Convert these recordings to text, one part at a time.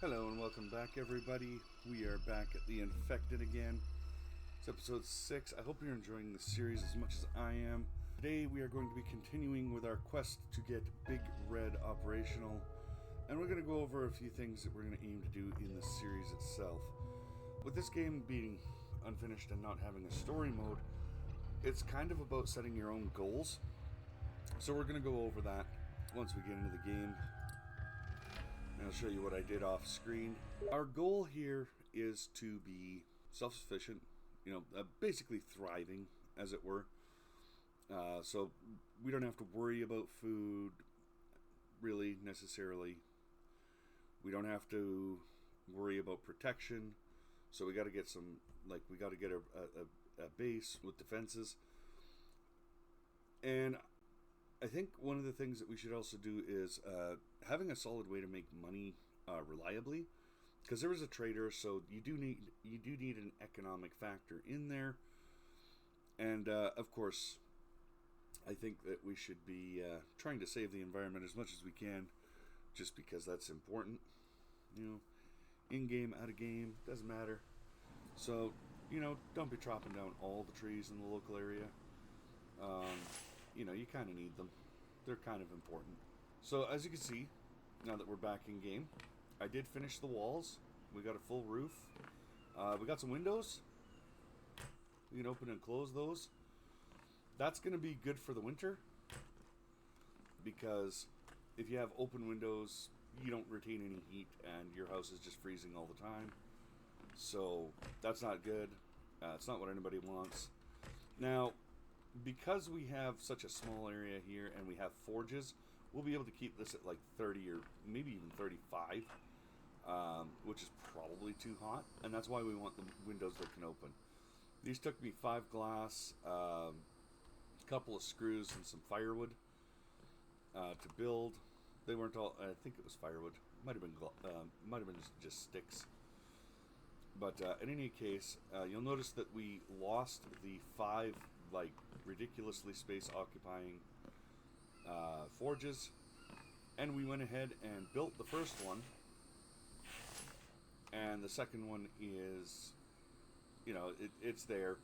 Hello and welcome back, everybody. We are back at The Infected again. It's episode 6. I hope you're enjoying the series as much as I am. Today we are going to be continuing with our quest to get Big Red operational, and we're going to go over a few things that we're going to aim to do in the series itself. With this game being unfinished and not having a story mode, it's kind of about setting your own goals. So we're going to go over that once we get into the game. And I'll show you what I did off screen. Our goal here is to be self-sufficient, basically thriving, as it were. So we don't have to worry about food, really, necessarily. We don't have to worry about protection. So we got to get we got to get a base with defenses. And I think one of the things that we should also do is having a solid way to make money reliably, because there is a trader, so you do need an economic factor in there, and of course, I think that we should be trying to save the environment as much as we can, just because that's important. In game, out of game, doesn't matter. So don't be chopping down all the trees in the local area. You kind of need them. They're kind of important. So as you can see, now that we're back in game, I did finish the walls. We got a full roof. We got some windows. We can open and close those. That's going to be good for the winter, because if you have open windows, you don't retain any heat and your house is just freezing all the time. So that's not good. It's not what anybody wants. Now, because we have such a small area here and we have forges, we'll be able to keep this at like 30 or maybe even 35, which is probably too hot, and that's why we want the windows that can open. These took me 5 glass, a couple of screws, and some firewood to build. They weren't all. I think it was firewood. Might have been just sticks. But in any case, you'll notice that we lost the 5 ridiculously space-occupying forges, and we went ahead and built the first one, and the second one is, it's there.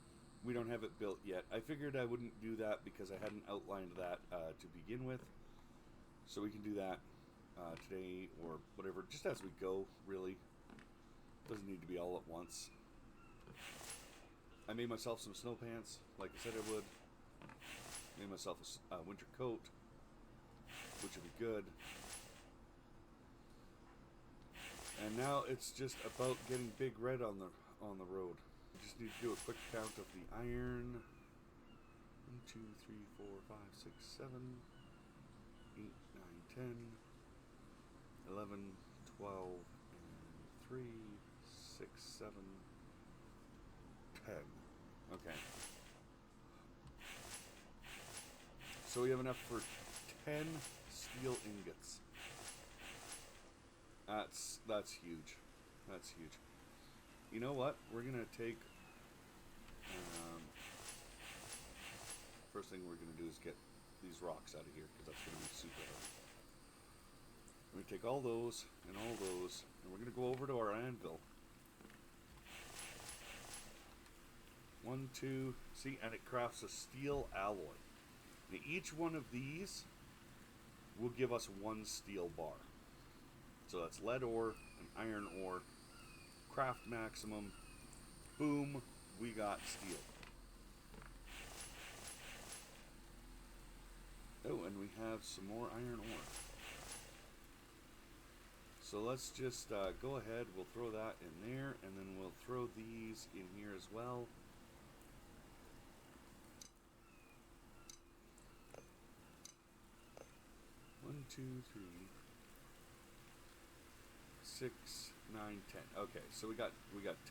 We don't have it built yet. I figured I wouldn't do that because I hadn't outlined that to begin with, so we can do that today or whatever, just as we go, really. Doesn't need to be all at once. I made myself some snow pants, like I said I would. Made myself a winter coat, which would be good. And now it's just about getting Big Red on the road. We just need to do a quick count of the iron. 1, 2, 3, 4, 5, 6, 7, 8, 9, 10, 11, 12, and 3, 6, 7, 10. Okay. So we have enough for 10 steel ingots. That's huge. That's huge. You know what? We're gonna take. First thing we're gonna do is get these rocks out of here, because that's gonna be super hard. We're gonna take all those, and we're gonna go over to our anvil. 1, 2, see, and it crafts a steel alloy. Now each one of these will give us 1 steel bar. So that's lead ore and iron ore. Craft maximum. Boom, we got steel. Oh, and we have some more iron ore. So let's just go ahead, we'll throw that in there, and then we'll throw these in here as well. One, 2, 3, 6, 9, 10. Okay, so we got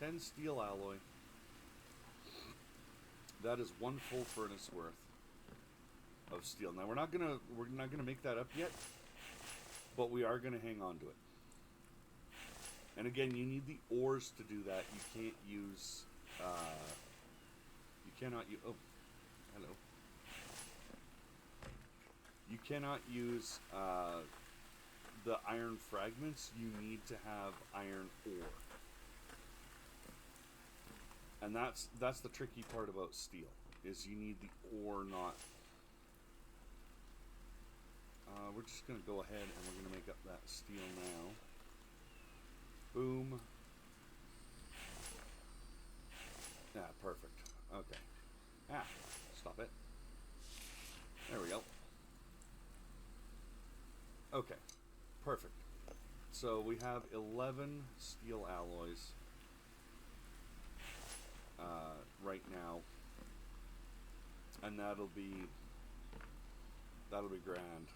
10 steel alloy. That is 1 full furnace worth of steel. Now we're not gonna make that up yet, but we are gonna hang on to it. And again, you need the ores to do that. You can't use. You cannot use. Oh, hello. You cannot use the the iron fragments, you need to have iron ore. And that's the tricky part about steel, is you need the ore, not... we're just going to go ahead and we're going to make up that steel now. Boom. Yeah, perfect. Okay. Ah, stop it. There we go. Okay, perfect. So we have 11 steel alloys right now, and that'll be grand.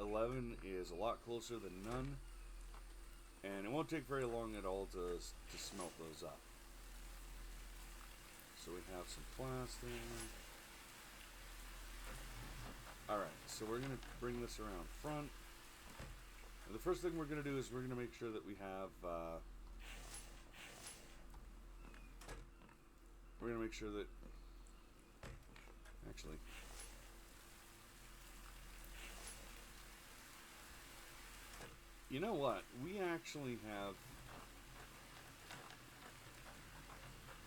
11 is a lot closer than none, and it won't take very long at all to smelt those up. So we have some plastic. Alright, so we're going to bring this around front. And the first thing we're going to do is we're going to make sure that we have... we're going to make sure that... Actually... You know what? We actually have...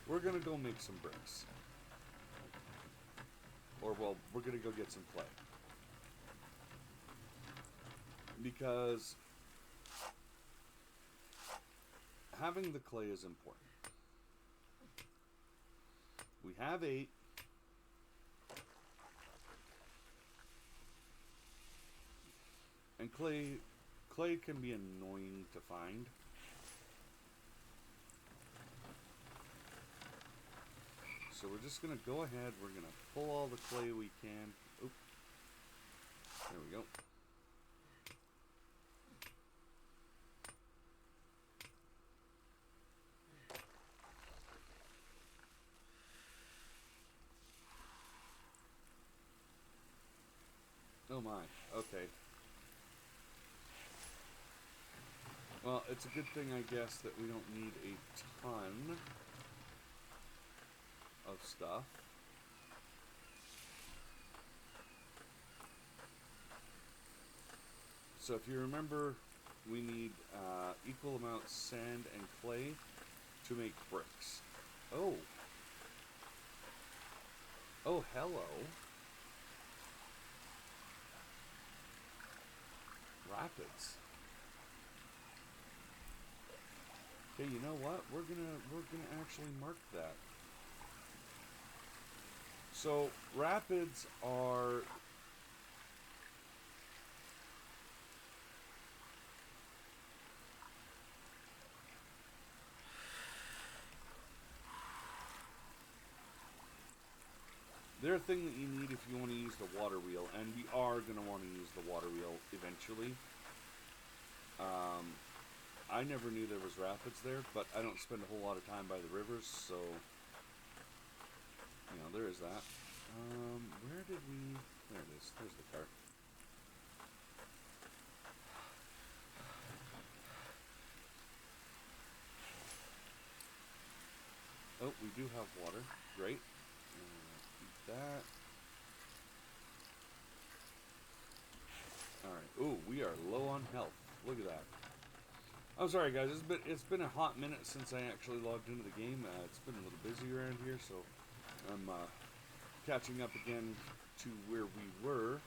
We're going to go make some bricks. Or, well, we're going to go get some clay. Because having the clay is important. We have 8. And clay can be annoying to find. So we're just going to go ahead, we're going to pull all the clay we can. Oop. There we go. Oh my, okay. Well, it's a good thing, I guess, that we don't need a ton of stuff. So if you remember, we need equal amounts sand and clay to make bricks. Oh. Oh, hello. Rapids. Okay, you know what? We're gonna actually mark that. So rapids are they're a thing that you need if you want to use the water wheel, and we are gonna want to use the water wheel eventually. I never knew there was rapids there, but I don't spend a whole lot of time by the rivers, so you know, there is that. Where did we... There it is. There's the cart. Oh, we do have water. Great. Keep that. Alright. Ooh, we are low on health. Look at that. I'm sorry, guys. It's been a hot minute since I actually logged into the game. It's been a little busy around here, so I'm catching up again to where we were.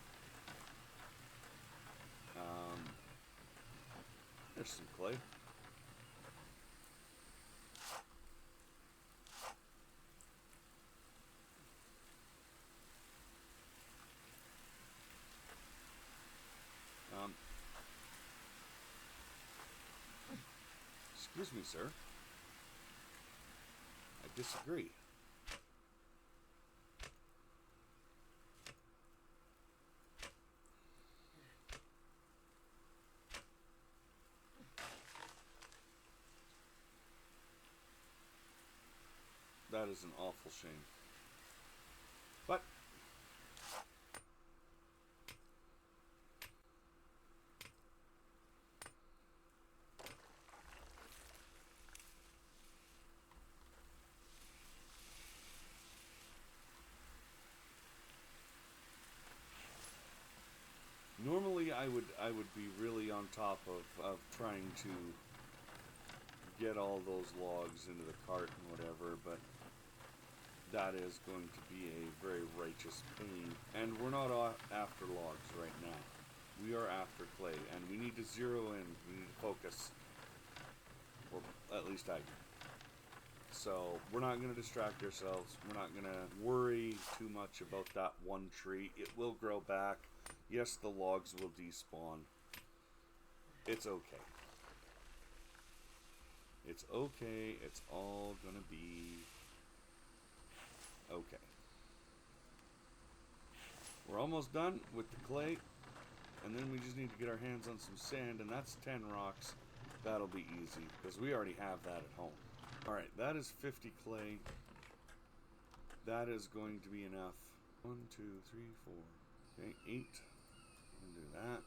There's some clay. Excuse me, sir. I disagree. That is an awful shame. But normally I would be really on top of trying to get all those logs into the cart and whatever, but that is going to be a very righteous pain. And we're not after logs right now. We are after clay, and we need to zero in. We need to focus. Or at least I do. So we're not going to distract ourselves. We're not going to worry too much about that one tree. It will grow back. Yes, the logs will despawn. It's okay. It's okay. It's all going to be okay. We're almost done with the clay. And then we just need to get our hands on some sand, and that's 10 rocks. That'll be easy, because we already have that at home. Alright, that is 50 clay. That is going to be enough. 1, 2, 3, 4. Okay, 8. We'll do that.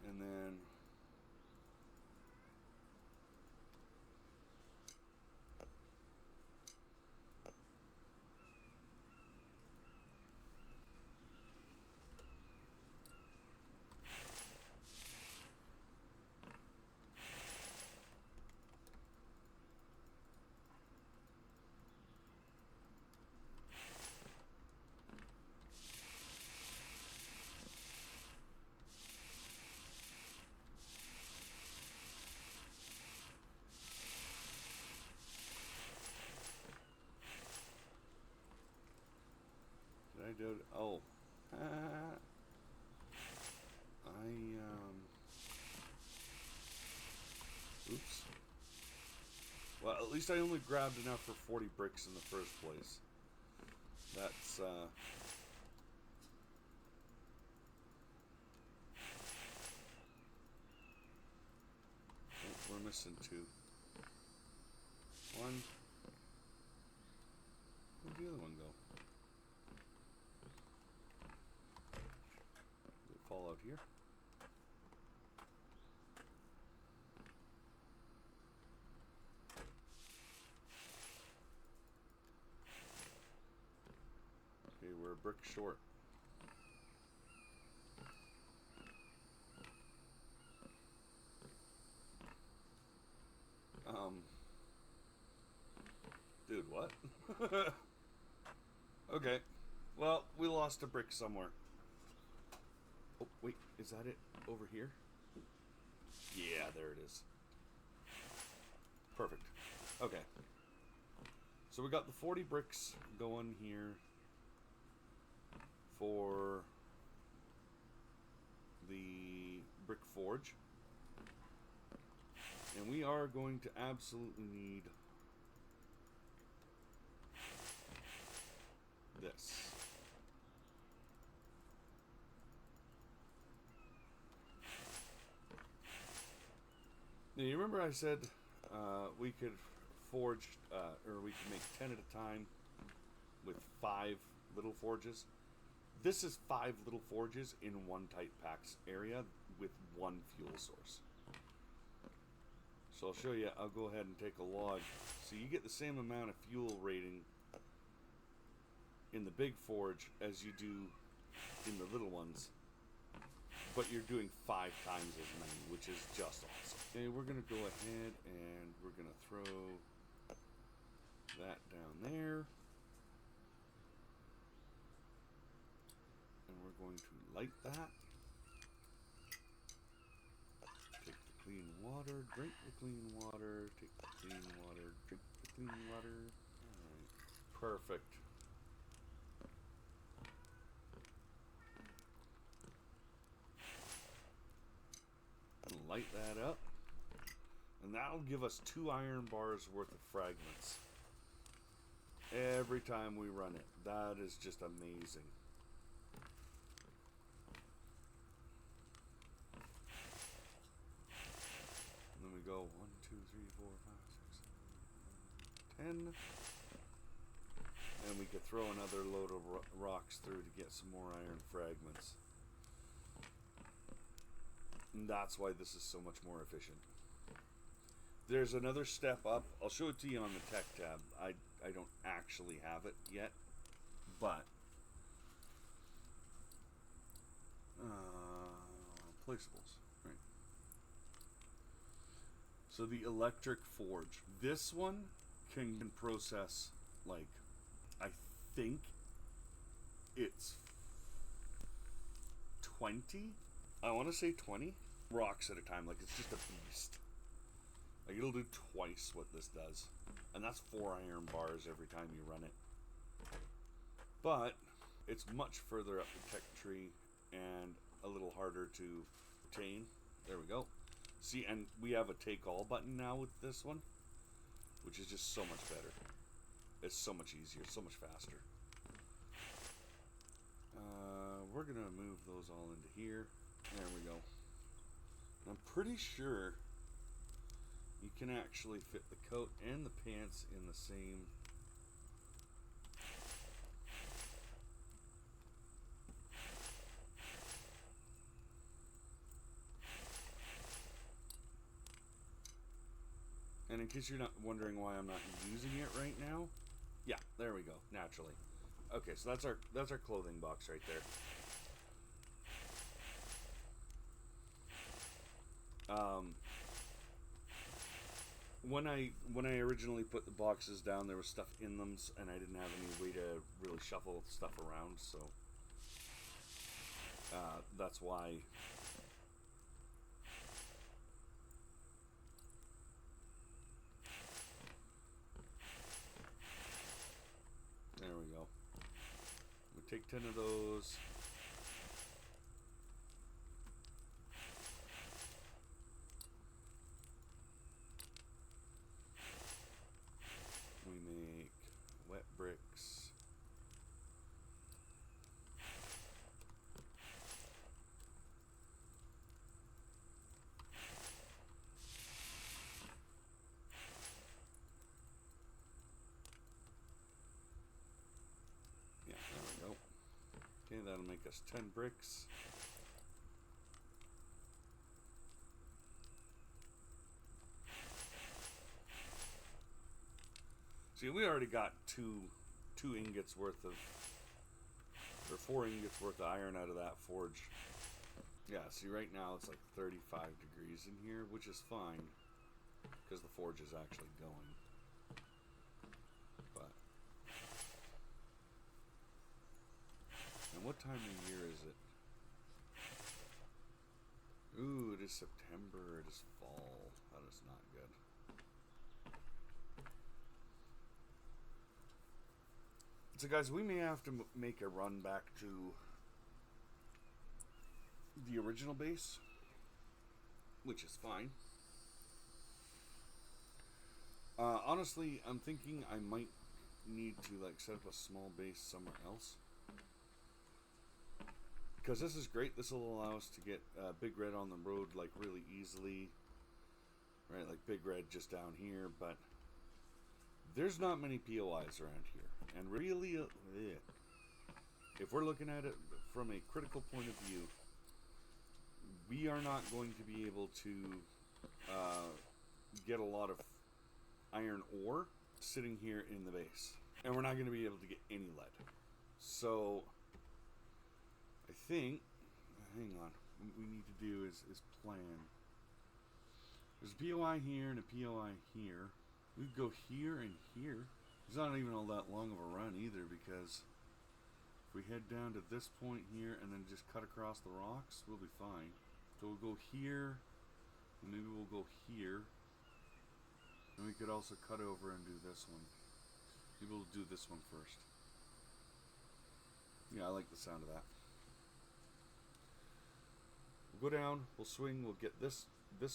And then I do it. Oh. Oops. Well, at least I only grabbed enough for 40 bricks in the first place. That's, oh, we're missing 2. 1. Where'd the other one go? Did it fall out here? Okay, we're a brick short. Dude, what? Okay. Well, we lost a brick somewhere. Oh, wait, is that it over here? Yeah, there it is. Perfect. Okay. So we got the 40 bricks going here for the brick forge. And we are going to absolutely need this. Now, you remember I said we could forge, or we could make 10 at a time with 5 little forges? This is 5 little forges in one tight packed area with 1 fuel source. So I'll show you. I'll go ahead and take a log. So you get the same amount of fuel rating in the big forge as you do in the little ones, but you're doing 5 times as many, which is just awesome. Okay, we're gonna go ahead and we're gonna throw that down there, and we're going to light that. Take the clean water, drink the clean water, take the clean water, drink the clean water. Alright, perfect. Light that up, and that'll give us 2 iron bars worth of fragments every time we run it. That is just amazing. And then we go 1, 2, 3, 4, 5, 6, 7, 8, 9, 10, and we could throw another load of rocks through to get some more iron fragments. And that's why this is so much more efficient. There's another step up. I'll show it to you on the tech tab. I don't actually have it yet, but placeables, right? So the electric forge. This one can process, like, I think it's 20. I want to say 20 rocks at a time. Like, it's just a beast. Like, it'll do twice what this does. And that's 4 iron bars every time you run it. But it's much further up the tech tree and a little harder to obtain. There we go. See, and we have a take all button now with this one, which is just so much better. It's so much easier, so much faster. We're gonna move those all into here. There we go. I'm pretty sure you can actually fit the coat and the pants in the same. And in case you're not wondering why I'm not using it right now, yeah, there we go, naturally. Okay, so that's our clothing box right there. When I originally put the boxes down, there was stuff in them, and I didn't have any way to really shuffle stuff around, so that's why. There we go. We take 10 of those. We make wet bricks. Yeah, there we go. Okay, that'll make us 10 bricks. See, we already got two ingots worth of, or 4 ingots worth of iron out of that forge. Yeah, see, right now it's like 35 degrees in here, which is fine, because the forge is actually going. But, and what time of year is it? Ooh, it is September, it is fall. That is not good. So guys, we may have to make a run back to the original base, which is fine. Honestly, I'm thinking I might need to like set up a small base somewhere else, because this is great. This will allow us to get Big Red on the road like really easily, right? Like Big Red just down here, but there's not many POIs around here. And really, if we're looking at it from a critical point of view, we are not going to be able to get a lot of iron ore sitting here in the base. And we're not going to be able to get any lead. So, I think, hang on, what we need to do is plan. There's a POI here and a POI here. We could go here and here. It's not even all that long of a run either, because if we head down to this point here and then just cut across the rocks, we'll be fine. So we'll go here, and maybe we'll go here, and we could also cut over and do this one. Maybe we'll do this one first. Yeah, I like the sound of that. We'll go down, we'll swing, we'll get this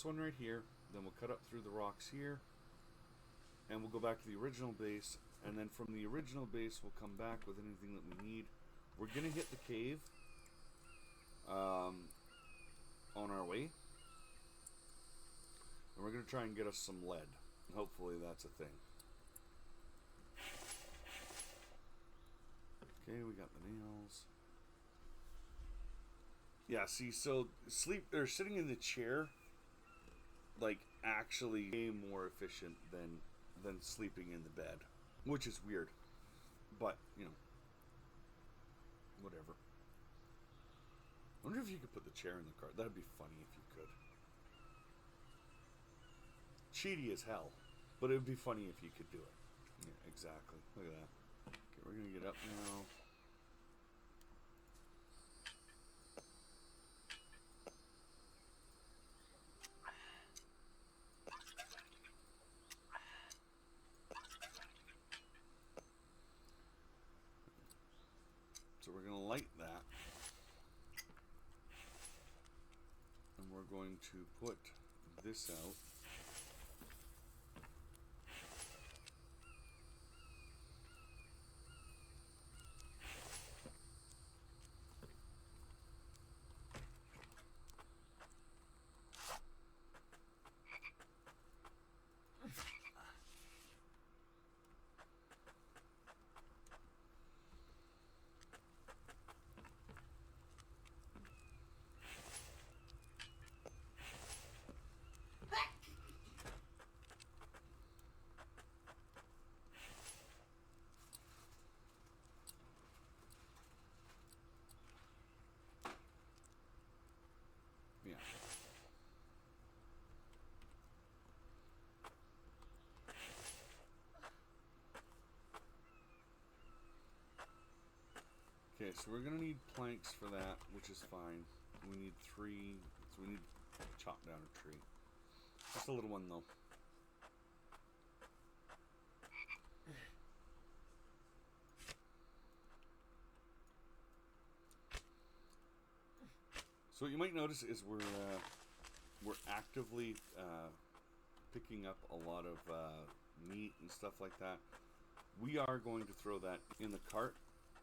one right here, then we'll cut up through the rocks here, and we'll go back to the original base, and then from the original base we'll come back with anything that we need. We're gonna hit the cave on our way, and we're gonna try and get us some lead. Hopefully that's a thing. Okay, we got the nails. Yeah, see, so sitting in the chair, like, actually way more efficient than sleeping in the bed, which is weird, but you know, whatever. I wonder if you could put the chair in the cart. That'd be funny if you could. Cheaty as hell, but it would be funny if you could do it. Yeah, exactly. Look at that. Okay, we're gonna get up now. So we're going to light that, and we're going to put this out. Yeah. Okay, so we're going to need planks for that, which is fine. We need 3, so we need to chop down a tree. Just a little one, though. So what you might notice is we're actively picking up a lot of meat and stuff like that. We are going to throw that in the cart,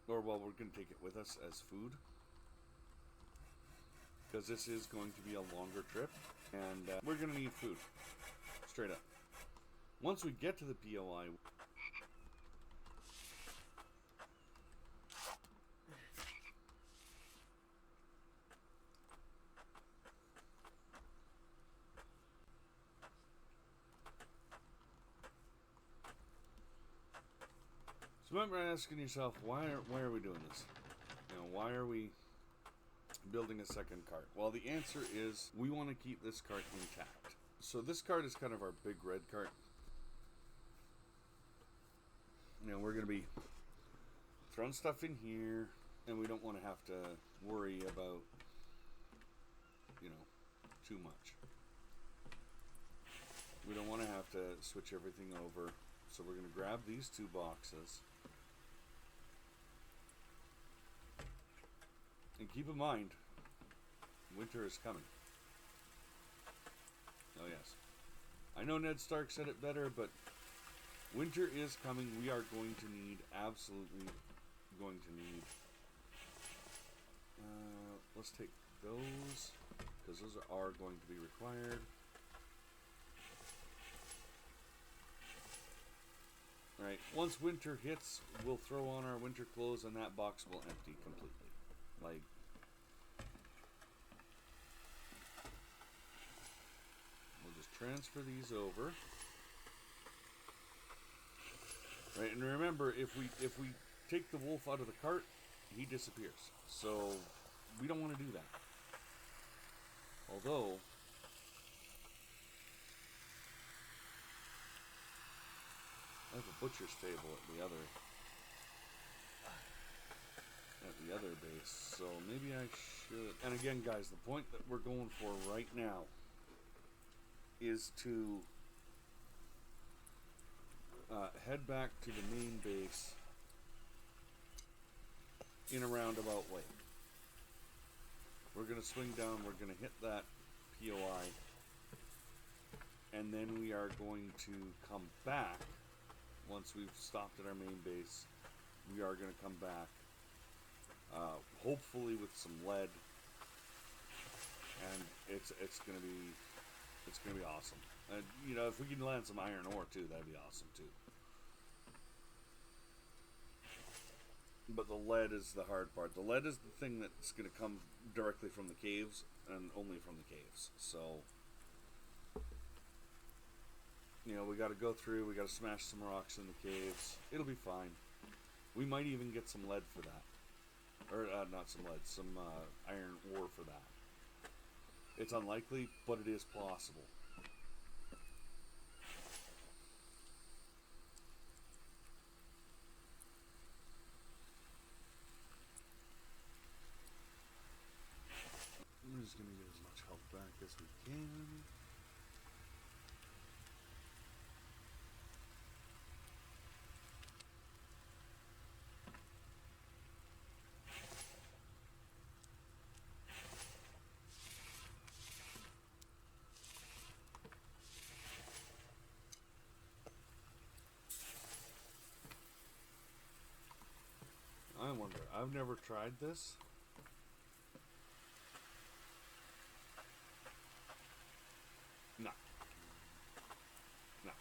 or well, we're going to take it with us as food, because this is going to be a longer trip, and we're going to need food, straight up. Once we get to the POI, so remember asking yourself, why are we doing this? You know, why are we building a second cart? Well, the answer is we want to keep this cart intact. So this cart is kind of our big red cart. You know, we're going to be throwing stuff in here, and we don't want to have to worry about, you know, too much. We don't want to have to switch everything over. So we're going to grab these 2 boxes. And keep in mind, winter is coming. Oh yes. I know Ned Stark said it better, but winter is coming. We are going to need, absolutely going to need, let's take those, because those are going to be required. Right, once winter hits, we'll throw on our winter clothes and that box will empty completely. Like, we'll just transfer these over. Right, and remember, if we take the wolf out of the cart, he disappears. So we don't want to do that. Although I have a butcher's table at the other base, so maybe I should. And again, guys, the point that we're going for right now is to head back to the main base in a roundabout way. We're going to swing down, we're going to hit that POI, and then we are going to come back. Once we've stopped at our main base, we are going to come back, hopefully with some lead, and it's going to be awesome. And you know, if we can land some iron ore too, that'd be awesome too. But the lead is the hard part. The lead is the thing that's going to come directly from the caves, and only from the caves. So You know, we got to go through, we got to smash some rocks in the caves. It'll be fine. We might even get some lead for that. Or, not some lead, some iron ore for that. It's unlikely, but it is possible. We're just going to get as much health back as we can. I wonder, I've never tried this. No. No.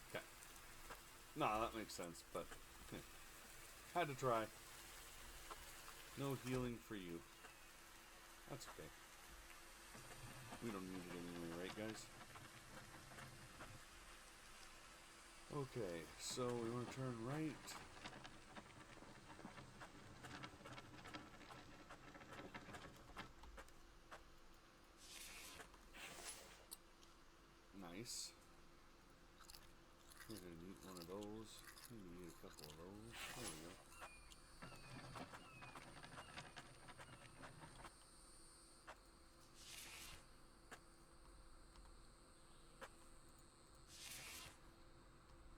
Okay. No, that makes sense, but had to try. No healing for you. That's okay. We don't need it anyway, right, guys? Okay, so we want to turn right. Nice. We're gonna need one of those. We need a couple of those. There we go.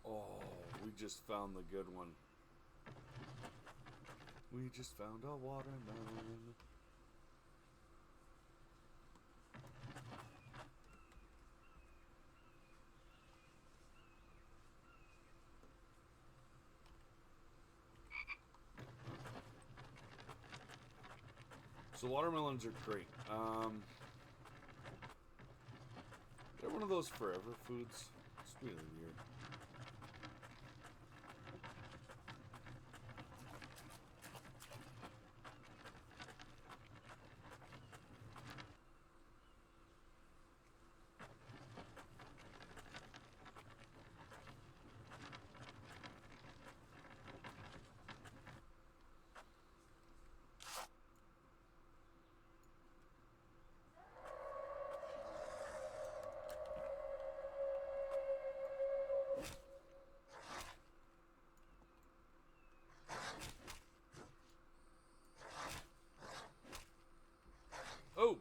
Oh, we just found the good one. We just found a watermelon. So watermelons are great. They're one of those forever foods. It's really weird. Oh!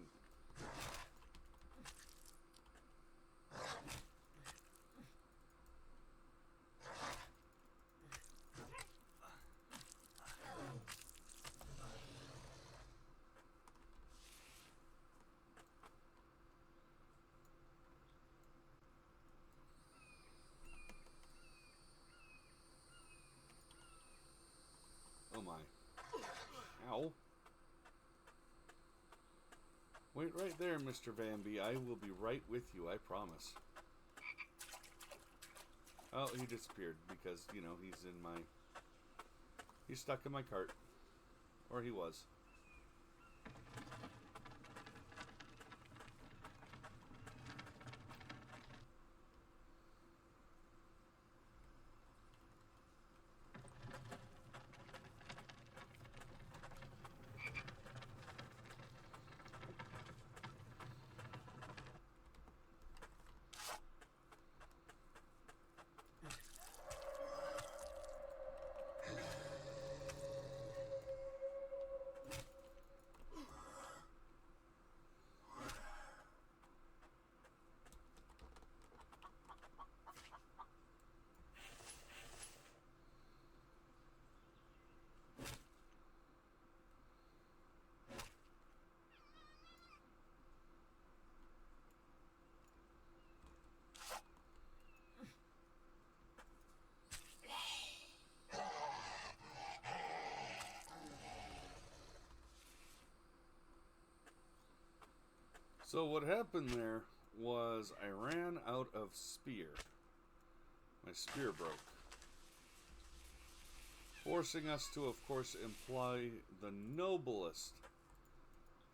Oh my. Ow. Wait right there, Mr. Vamby. I will be right with you, I promise. Oh, he disappeared because, you know, he's in my... He's stuck in my cart. Or he was. So what happened there was I ran out of spear. My spear broke. Forcing us to, of course, employ the noblest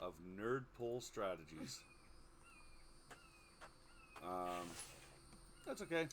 of nerd pull strategies. That's okay.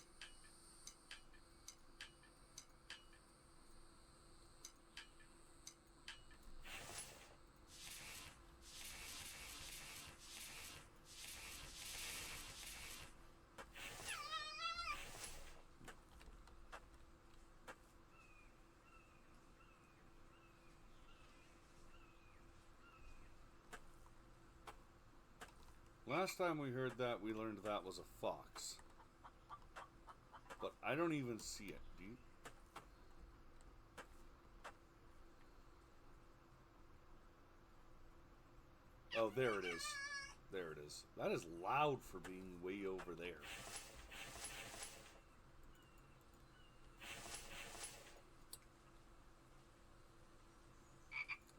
Last time we heard that, we learned that was a fox. But I don't even see it. Do you? Oh, there it is. There it is. That is loud for being way over there.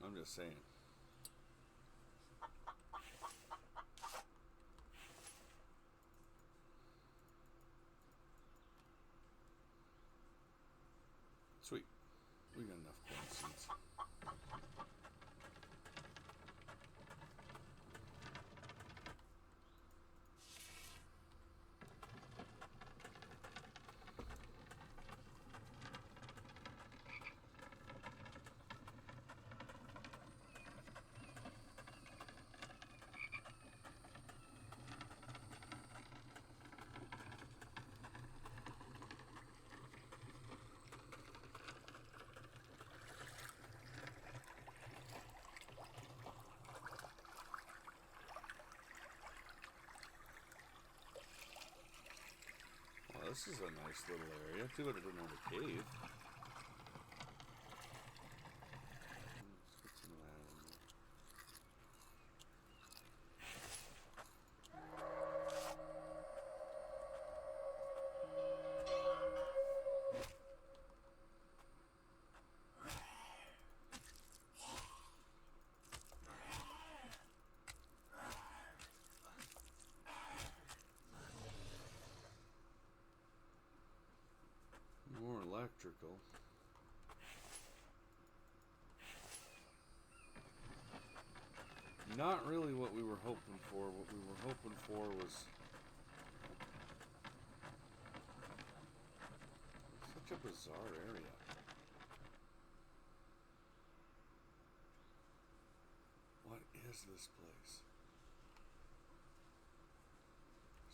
I'm just saying. Sweet. We got enough corn seeds. This is a nice little area. Too bad it didn't have a cave. Let's get some of that in there. More electrical. Not really what we were hoping for. What we were hoping for was such a bizarre area. What is this place?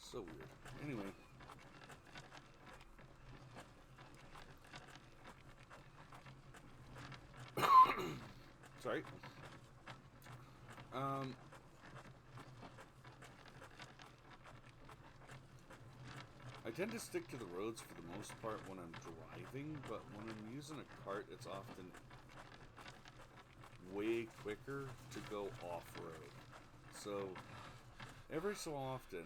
So weird. Anyway. Sorry. I tend to stick to the roads for the most part when I'm driving, but when I'm using a cart, it's often way quicker to go off-road. So, every so often,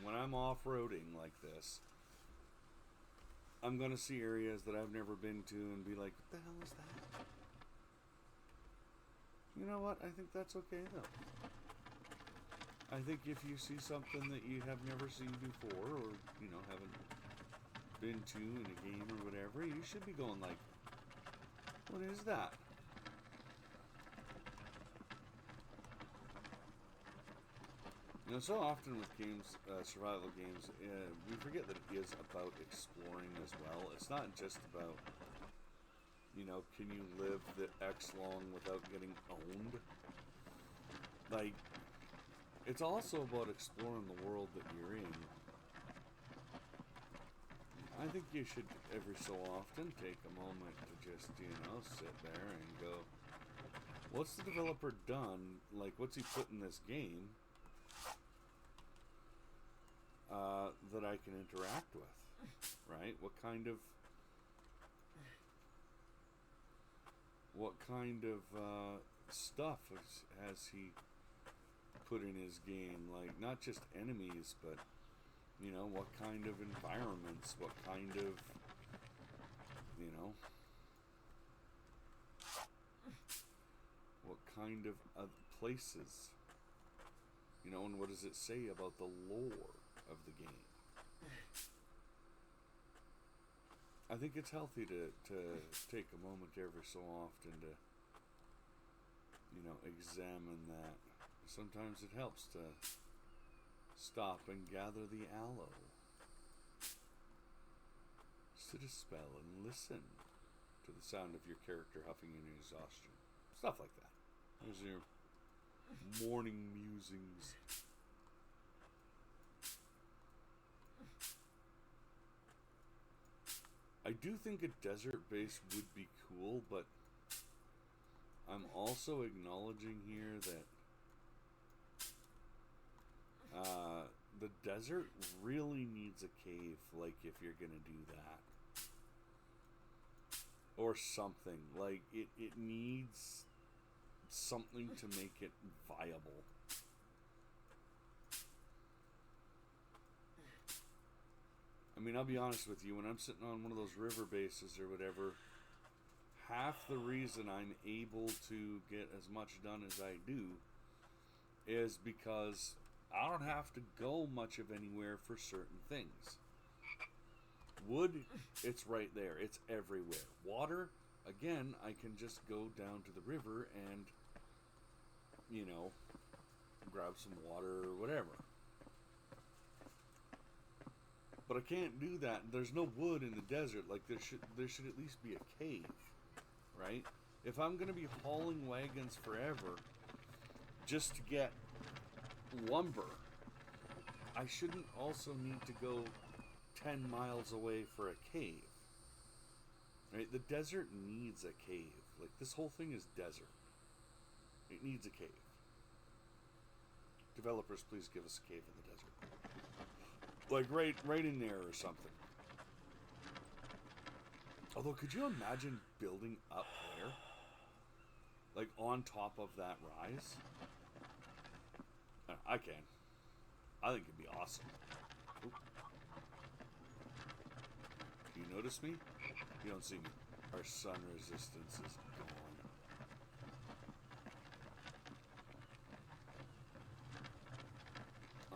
when I'm off-roading like this, I'm going to see areas that I've never been to and be like, what the hell is that? You know what? I think that's okay, though. I think if you see something that you have never seen before, or, you know, haven't been to in a game or whatever, you should be going like, what is that? You know, so often with games, survival games, we forget that it is about exploring as well. It's not just about, you know, can you live the X long without getting owned? Like, it's also about exploring the world that you're in. I think you should, every so often, take a moment to just, you know, sit there and go, what's the developer done? Like, what's he put in this game that I can interact with, right? What kind of stuff has he put in his game? Like, not just enemies, but, you know, what kind of environments, what kind of, you know, what kind of places, you know, and what does it say about the lore of the game? I think it's healthy to take a moment every so often to, you know, examine that. Sometimes it helps to stop and gather the aloe. to dispel and listen to the sound of your character huffing in exhaustion. Stuff like that. Those are your morning musings. I do think a desert base would be cool, but I'm also acknowledging here that the desert really needs a cave, like, if you're gonna do that. Or something. Like, it needs something to make it viable. I mean, I'll be honest with you, when I'm sitting on one of those river bases or whatever, half the reason I'm able to get as much done as I do is because I don't have to go much of anywhere for certain things. Wood, it's right there. It's everywhere. Water, again, I can just go down to the river and, you know, grab some water or whatever. But I can't do that. There's no wood in the desert. Like, there should at least be a cave, right? If I'm going to be hauling wagons forever just to get lumber, I shouldn't also need to go 10 miles away for a cave. Right? The desert needs a cave. Like, this whole thing is desert. It needs a cave. Developers, please give us a cave in the desert. Like, right in there or something. Although, could you imagine building up there? Like, on top of that rise? I can. I think it'd be awesome. Oop. Do you notice me? You don't see me. Our sun resistance is gone.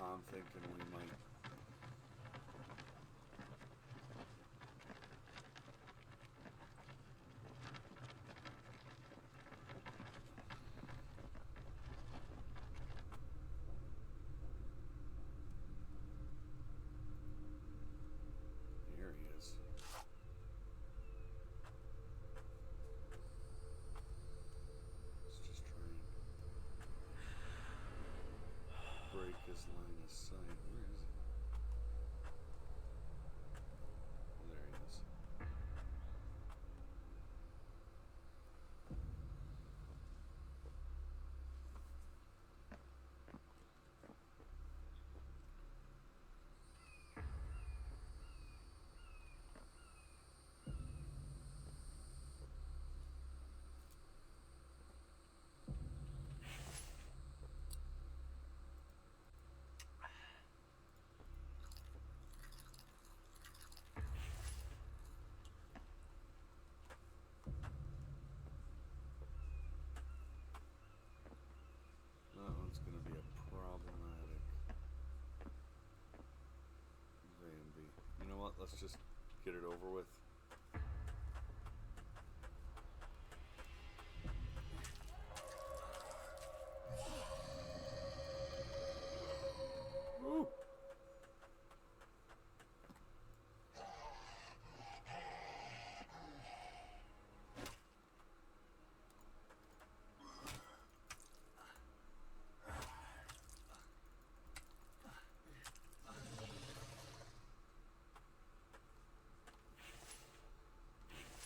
I'm thinking we might... There he is. Let's just try and break his line of sight. Where is he? Oh, there he is. That one's going to be a problematic Zambi. You know what? Let's just get it over with. Woo!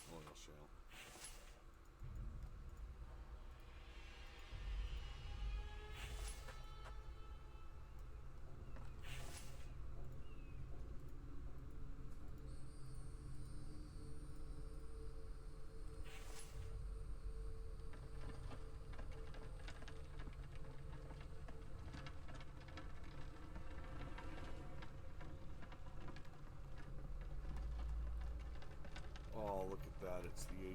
Oil shell. Oh, look at that. It's the ATV.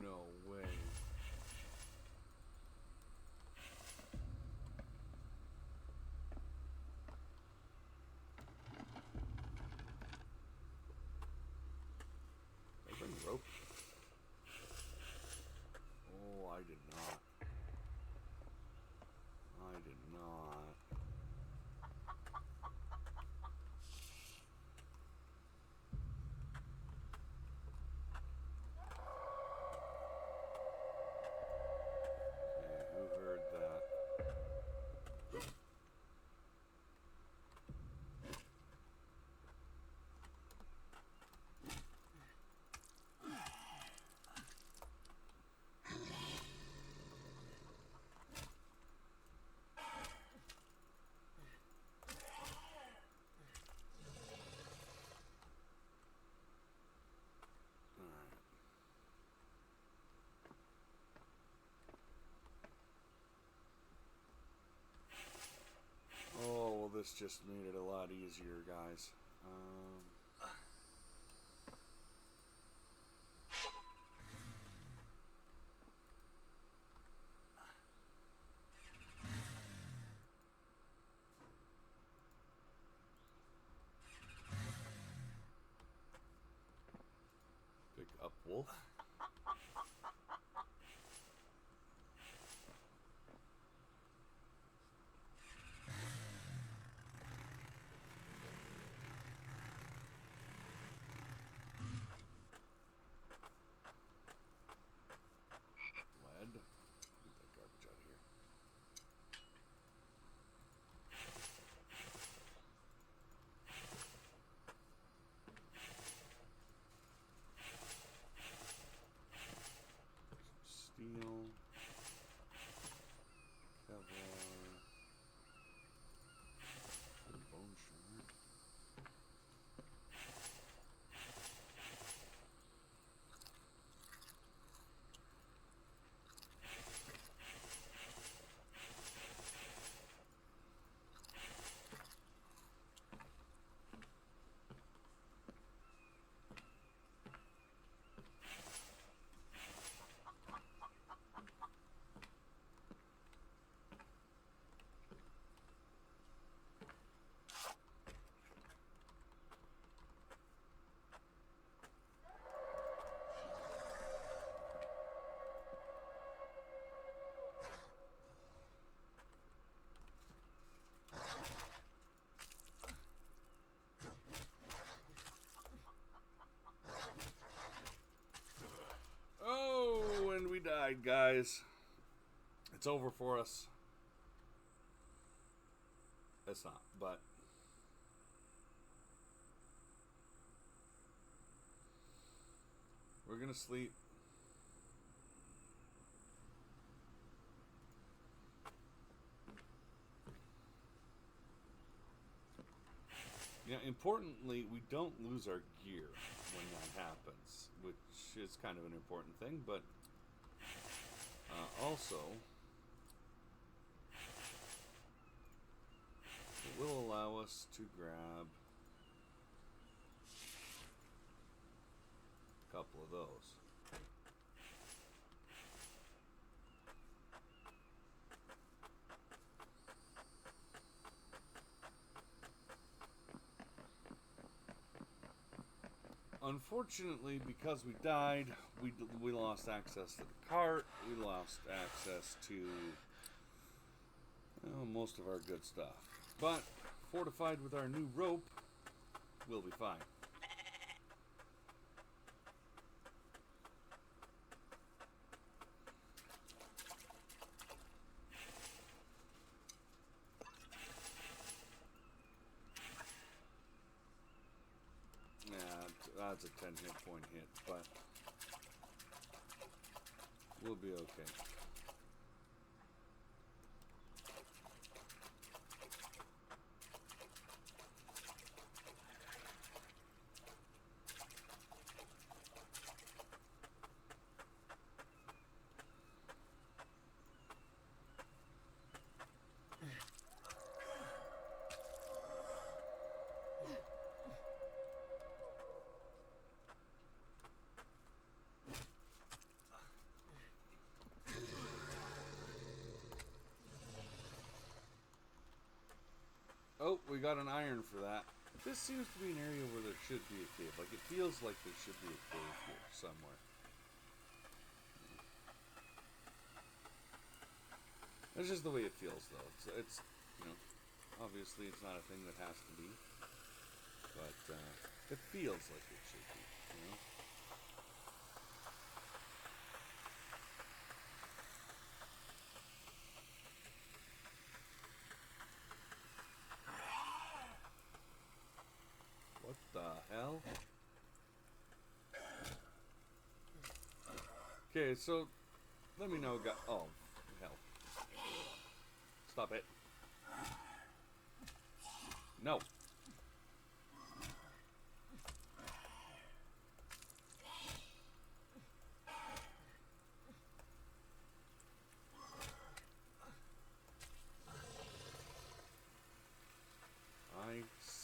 No way. Did I bring rope? this just made it a lot easier, guys. Pick up wolf. Lead. Get that garbage out of here. Steel. Kevlar. Bone shard. Oh, and we died, guys. It's over for us. It's not, but we're gonna sleep. Yeah, importantly, we don't lose our gear when that happens, which is kind of an important thing, but also it will allow us to grab a couple of those. Unfortunately, because we died, we lost access to the cart, we lost access to most of our good stuff. But, fortified with our new rope, we'll be fine. That's a 10 hit point hit, but we'll be okay. Oh, we got an iron for that. This seems to be an area where there should be a cave. Like, it feels like there should be a cave here somewhere. That's just the way it feels, though. It's you know, obviously it's not a thing that has to be. But, it feels like it should be, you know? What the hell? Okay, so let me know, guys. Oh, hell. Stop it. No.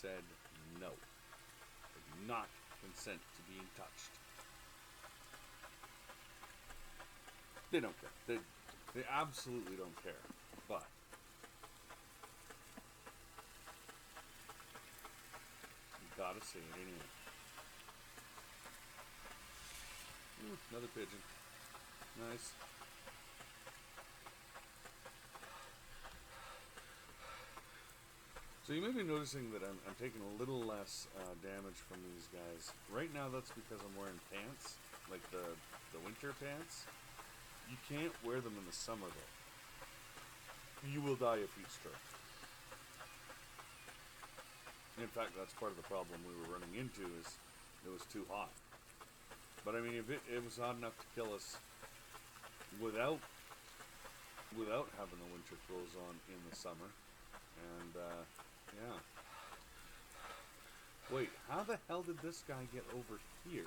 said no. They do not consent to being touched. They don't care. They absolutely don't care. But you gotta say it anyway. Ooh, another pigeon. Nice. So you may be noticing that I'm taking a little less damage from these guys. Right now that's because I'm wearing pants, like the winter pants. You can't wear them in the summer though. You will die of heat stroke. In fact, that's part of the problem we were running into, is it was too hot. But I mean, if it was hot enough to kill us without having the winter clothes on in the summer, and yeah. Wait, how the hell did this guy get over here?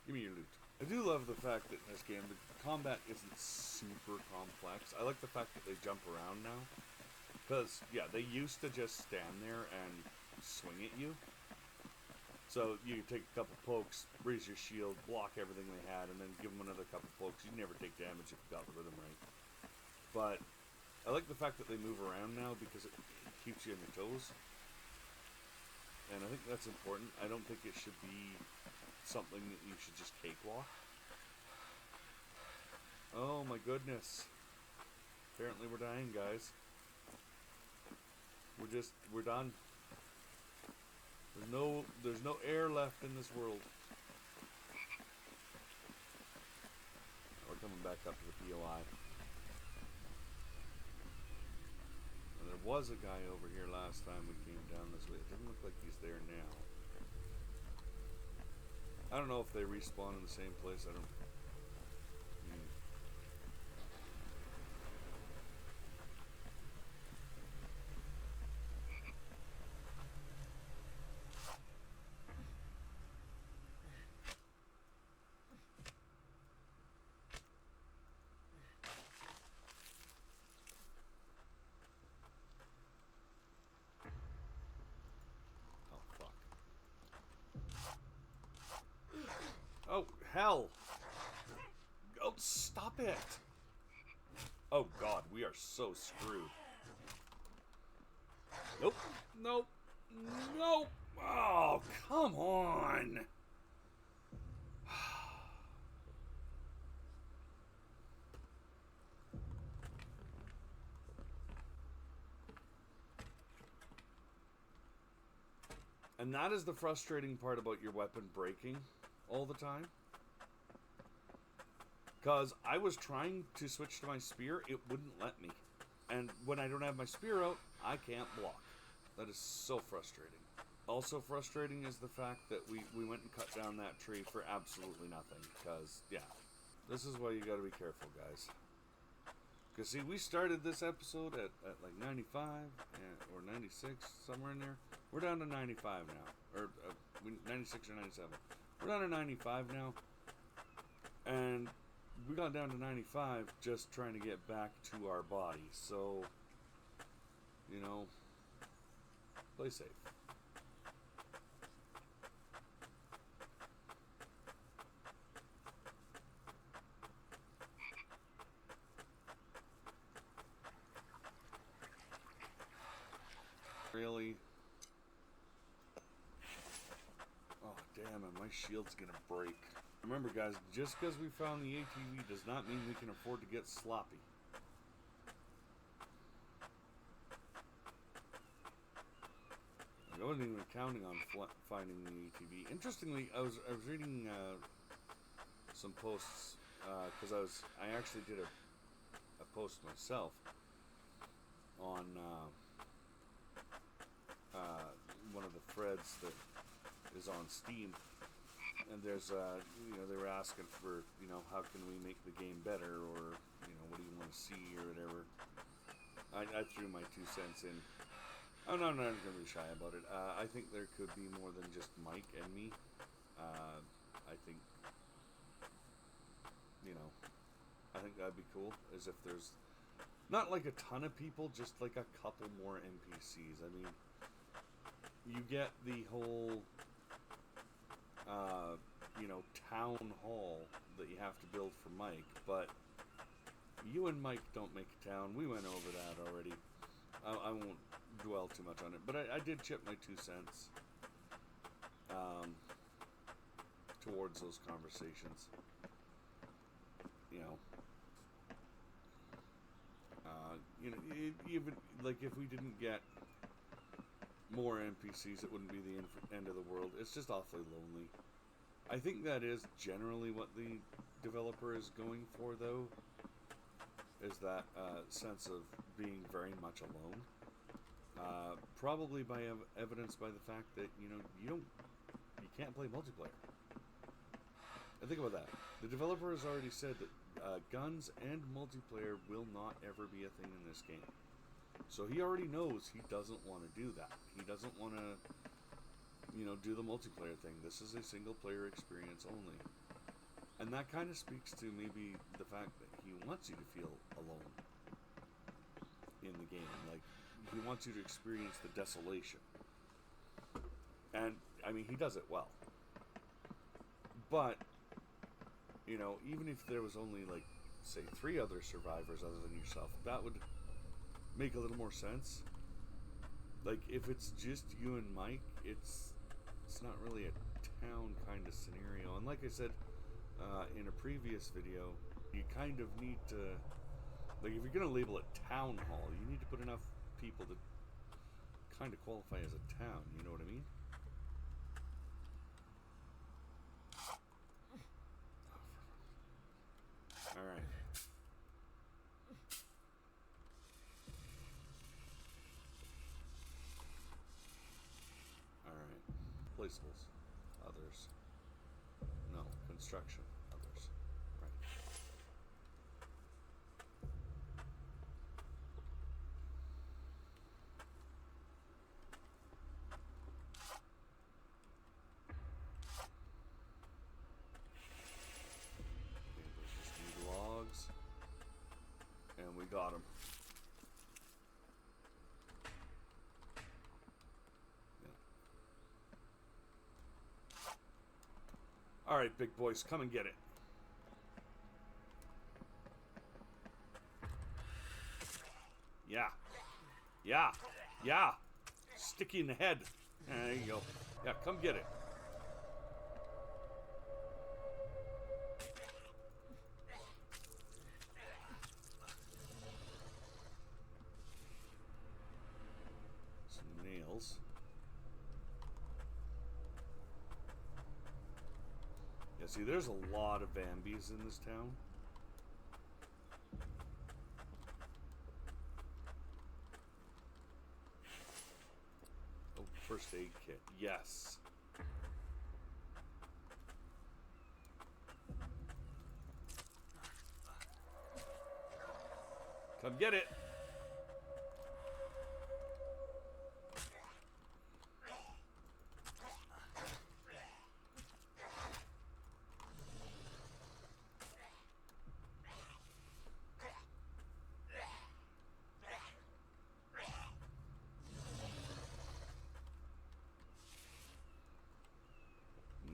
Give me your loot. I do love the fact that in this game the combat isn't super complex. I like the fact that they jump around now. Because, yeah, they used to just stand there and swing at you. So you take a couple pokes, raise your shield, block everything they had, and then give them another couple pokes. You never take damage if you got the rhythm right. But I like the fact that they move around now because it keeps you on your toes. And I think that's important. I don't think it should be something that you should just cakewalk. Oh my goodness. Apparently we're dying, guys. We're done. There's no air left in this world. We're coming back up to the POI. And there was a guy over here last time we came down this way. It doesn't look like he's there now. I don't know if they respawn in the same place. I don't. Oh, hell! Oh, stop it! Oh god, we are so screwed. Nope. Nope. Nope. Oh, come on! And that is the frustrating part about your weapon breaking all the time. Because I was trying to switch to my spear, it wouldn't let me. And when I don't have my spear out, I can't block. That is so frustrating. Also frustrating is the fact that we went and cut down that tree for absolutely nothing. Because, yeah, this is why you gotta be careful, guys. Because, see, we started this episode at like 95 or 96, somewhere in there. We're down to 95 now. Or 96 or 97. We're down to 95 now. And we got down to 95 just trying to get back to our body. So, you know, play safe. Really? Oh, damn it. My shield's gonna break. Remember, guys, just because we found the ATV does not mean we can afford to get sloppy. I wasn't even counting on finding the ATV. Interestingly, I was reading some posts because I actually did a post myself on one of the threads that is on Steam. And there's, you know, they were asking for, you know, how can we make the game better, or, you know, what do you want to see, or whatever. I threw my 2 cents in. Oh, no, I'm not going to be shy about it. I think there could be more than just Mike and me. I think you know, I think that'd be cool. Is if there's not like a ton of people, just like a couple more NPCs. I mean, you get the whole, you know, town hall that you have to build for Mike, but you and Mike don't make a town. We went over that already. I won't dwell too much on it, but I did chip my 2 cents towards those conversations. You know, even like if we didn't get more NPCs, it wouldn't be the end of the world. It's just awfully lonely. I think that is generally what the developer is going for, though, is that sense of being very much alone. Probably by evidenced by the fact that you can't play multiplayer. And think about that. The developer has already said that guns and multiplayer will not ever be a thing in this game. So he already knows he doesn't want to do that. He doesn't want to, do the multiplayer thing. This is a single player experience only. And that kind of speaks to maybe the fact that he wants you to feel alone in the game. Like, he wants you to experience the desolation. And, I mean, he does it well. But, even if there was only, like, say, 3 other survivors other than yourself, that would make a little more sense. Like, if it's just you and Mike, it's not really a town kind of scenario. And like I said in a previous video, you kind of need to, like, if you're going to label it town hall, you need to put enough people to kind of qualify as a town, you know what I mean? Alright. Alright. Placeables. Others. No. Construction. Others. Right. Okay, those just need logs. And we got them. Alright, big boys, come and get it. Yeah. Yeah. Yeah. Sticky in the head. There you go. Yeah, come get it. Some nails. Yeah, see, there's a lot of Bambis in this town. Oh, first aid kit. Yes. Come get it.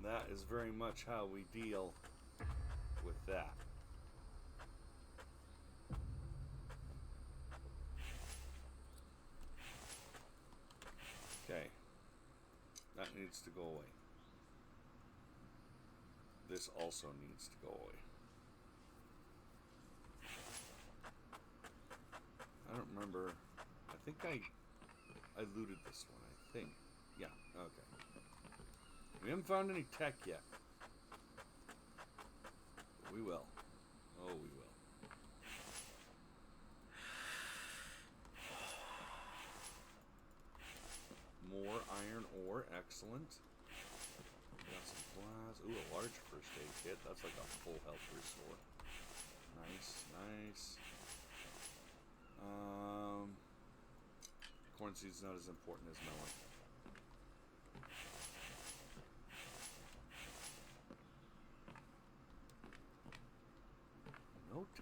That is very much how we deal with that. Okay. That needs to go away. This also needs to go away. I don't remember. I think I looted this one, I think. Yeah, okay. We haven't found any tech yet. But we will. Oh, we will. More iron ore. Excellent. Got some glass. Ooh, a large first aid kit. That's like a full health restore. Nice, nice. Corn seed's not as important as melon.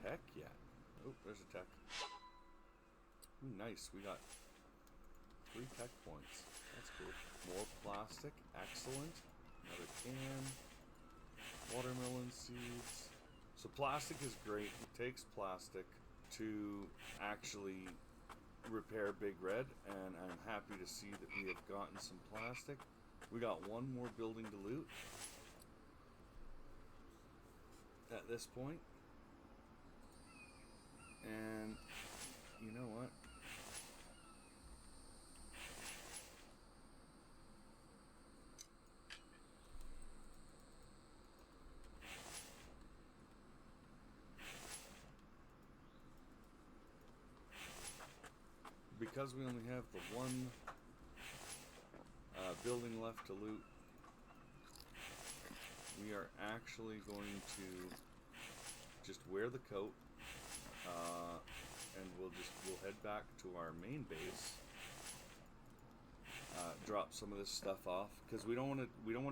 tech yet. Oh, there's a tech. Ooh, nice. We got 3 tech points. That's cool. More plastic. Excellent. Another can. Watermelon seeds. So plastic is great. It takes plastic to actually repair Big Red, and I'm happy to see that we have gotten some plastic. We got one more building to loot at this point. And you know what? Because we only have the one building left to loot, we are actually going to just wear the coat, and we'll head back to our main base, drop some of this stuff off, because we don't want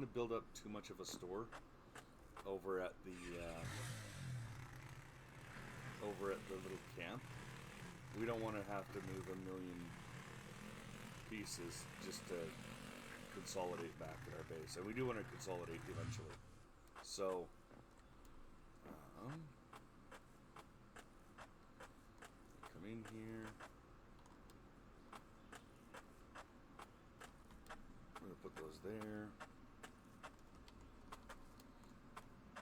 to build up too much of a store over at the little camp. We don't want to have to move a million pieces just to consolidate back at our base. And we do want to consolidate eventually. So, come in here. We're going to put those there.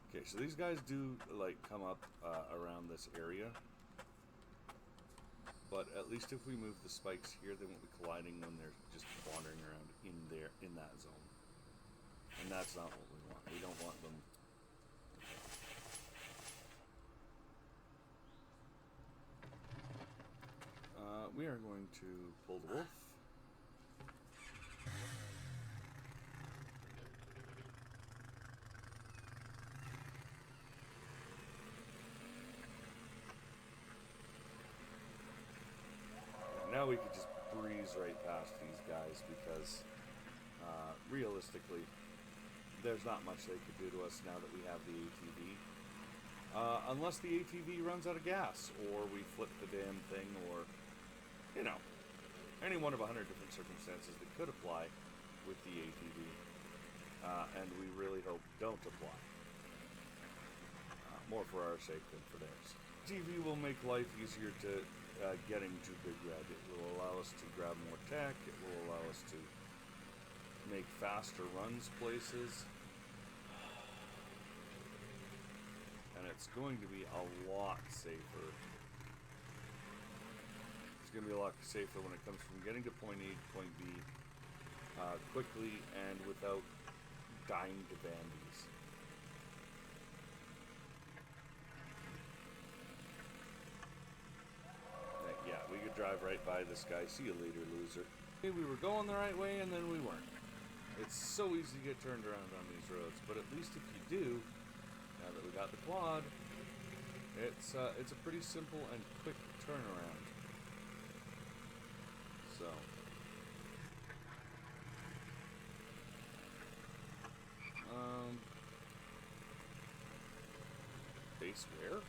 Okay, so these guys do, like, come up around this area. But at least if we move the spikes here, they won't be colliding when they're just wandering around in that zone. And that's not what we want. We don't want them. We are going to pull the wolf. Now we could just breeze right past these guys because realistically there's not much they could do to us now that we have the ATV. Unless the ATV runs out of gas or we flip the damn thing, or, you know, any one of 100 different circumstances that could apply with the ATV, and we really hope don't apply. More for our sake than for theirs. ATV will make life easier to getting to Big Red. It will allow us to grab more tech. It will allow us to make faster runs places. And it's going to be a lot safer. It's going to be a lot safer when it comes from getting to point A to point B quickly and without dying to bandies. Yeah, we could drive right by this guy. See you later, loser. Hey, we were going the right way and then we weren't. It's so easy to get turned around on these roads, but at least if you do, now that we got the quad, it's a pretty simple and quick turnaround. So, base where?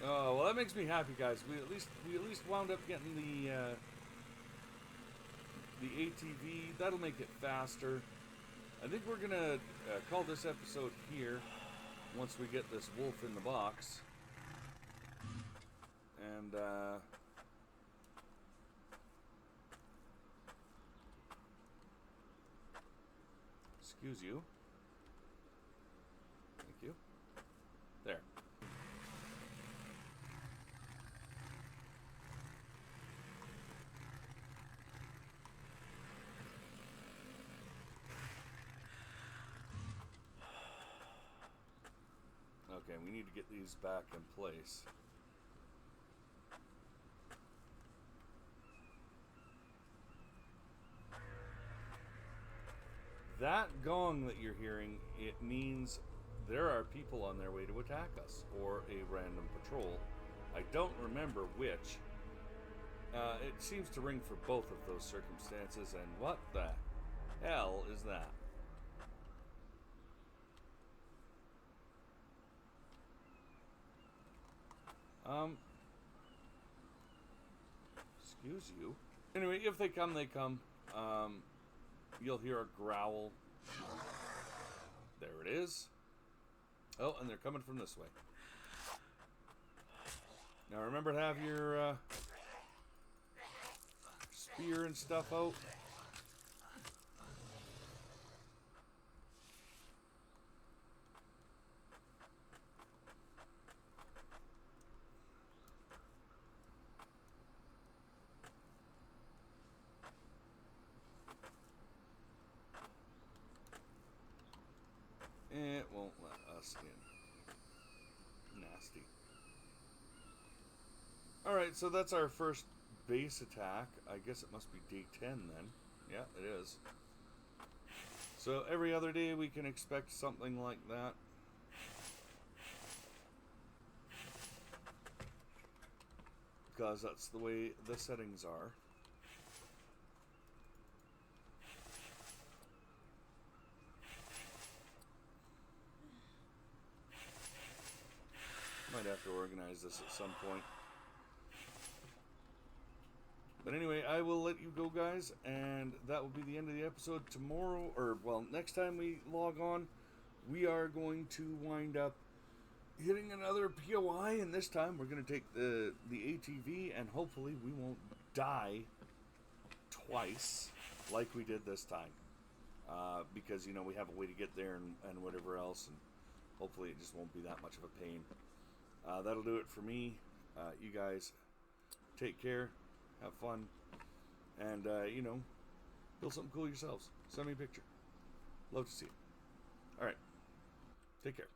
Oh, well, that makes me happy, guys. We at least wound up getting the ATV. That'll make it faster. I think we're gonna call this episode here once we get this wolf in the box. And excuse you. Thank you. There. Okay, we need to get these back in place. That gong that you're hearing, it means there are people on their way to attack us, or a random patrol. I don't remember which. It seems to ring for both of those circumstances, and what the hell is that? Excuse you. Anyway, if they come, they come. You'll hear a growl. There it is. Oh, and they're coming from this way. Now remember to have your spear and stuff out. It won't let us in. Nasty. Alright, so that's our first base attack. I guess it must be day 10 then. Yeah, it is. So every other day we can expect something like that. Because that's the way the settings are. Might have to organize this at some point. But anyway, I will let you go, guys, and that will be the end of the episode. Tomorrow, or, well, next time we log on, we are going to wind up hitting another POI, and this time we're going to take the ATV, and hopefully we won't die twice like we did this time. Because, you know, we have a way to get there and whatever else, and hopefully it just won't be that much of a pain. That'll do it for me. You guys take care, have fun, and, you know, build something cool yourselves. Send me a picture. Love to see it. Alright, take care.